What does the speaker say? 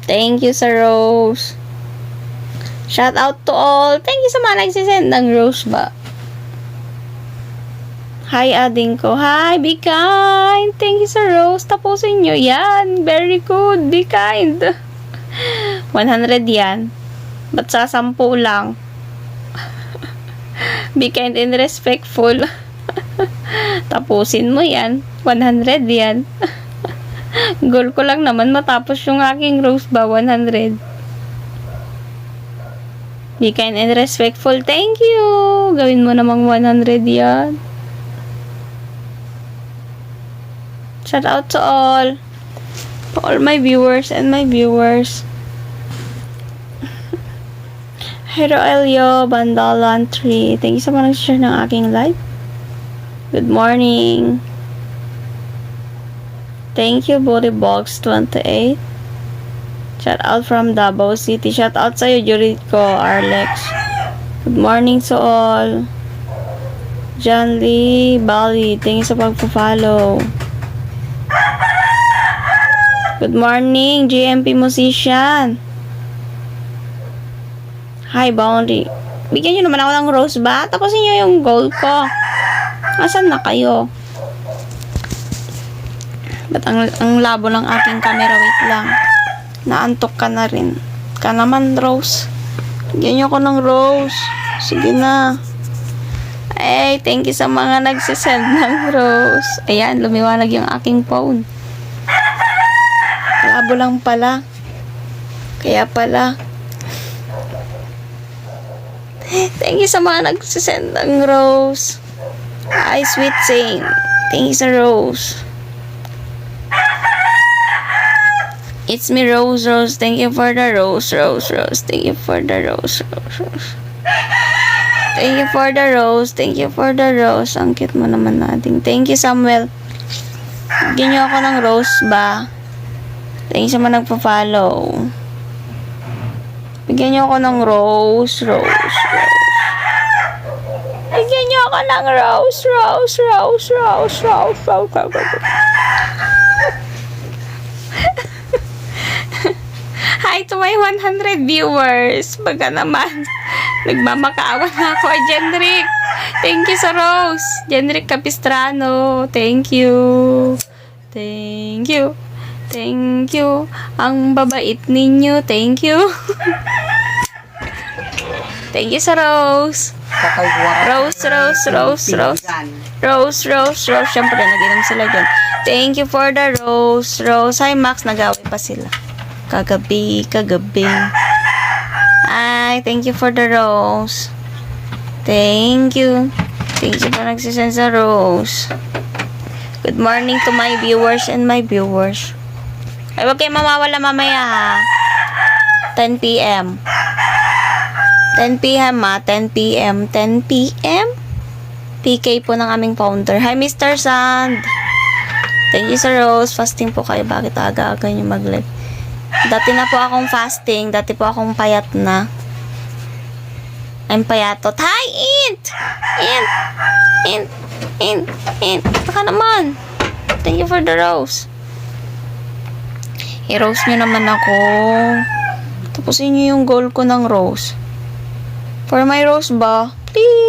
Thank you sa rose. Shout out to all. Thank you sa mga nagsisend ng rose ba. Hi, ading ko. Hi, be kind. Thank you sa rose. Tapusin nyo yan. Very good. Be kind. 100 yan. Ba't sa 10 lang? Be kind and respectful. Tapusin mo yan. 100 yan. Goal ko lang naman matapos yung aking rose ba. 100. Be kind and respectful. Thank you. Gawin mo namang 100 yan. Shout out to all. To all my viewers and my viewers. Hero Elio, Bandalan 3. Thank you sa mga nag-share ng aking live. Good morning. Thank you, Bodybox 28. Shout out from Davao City. Shout out sa'yo, Jurico, Arlex. Good morning to all. John Lee, Bali. Thank you sa pagpa-follow. Good morning, GMP Musician. Hi, Boundary. Bigyan nyo naman ako ng rose ba? Tapusin nyo yung goal ko. Asan na kayo? Ba't ang labo ng aking camera? Wait lang. Naantok ka na rin. Ka naman, rose. Bigyan nyo ako ng rose. Sige na. Ay, thank you sa mga nagsisend ng rose. Ayan, lumiwanag yung aking phone. Labo lang pala. Kaya pala. Thank you sa mga nagsisend ng rose. Hi, Sweet Saint. Thank you sa rose. It's me, Rose. Thank you for the rose. Thank you for the rose. Thank you for the rose. Thank you for the rose. Ang cute mo naman natin. Thank you, Samuel. Bigyan niyo ako ng rose ba? Thank you sa mga nagpa-follow. Bigyan niyo ako ng rose. Bigyan niyo ako ng rose. Hi to my 100 viewers. Baga naman. Nagmamakaawa na ako. Jenrick. Thank you sa rose. Jenrick Capistrano. Thank you. Thank you. Thank you. Ang babait ninyo. Thank you. Thank you sa rose. Rose. Siyempre, nag-inom sila dyan. Thank you for the rose. Hi, Max. Nag-away pa sila. Kagabi. Ay, thank you for the rose. Thank you. Thank you for nagsisend sa rose. Good morning to my viewers and my viewers. Ay, huwag kayo mamawala mamaya ha. 10 p.m. 10 p.m. ha. 10 p.m. 10 p.m. PK po ng aming founder. Hi, Mr. Sand. Thank you sa rose. Fasting po kayo. Bakit aga-aga nyo mag-live? Dati na po akong fasting. Dati po akong payat na. I'm payatot. Hi, Int. Baka naman. Thank you for the rose. I-rose nyo naman ako. Tapusin nyo yung goal ko ng rose. For my rose ba? Please.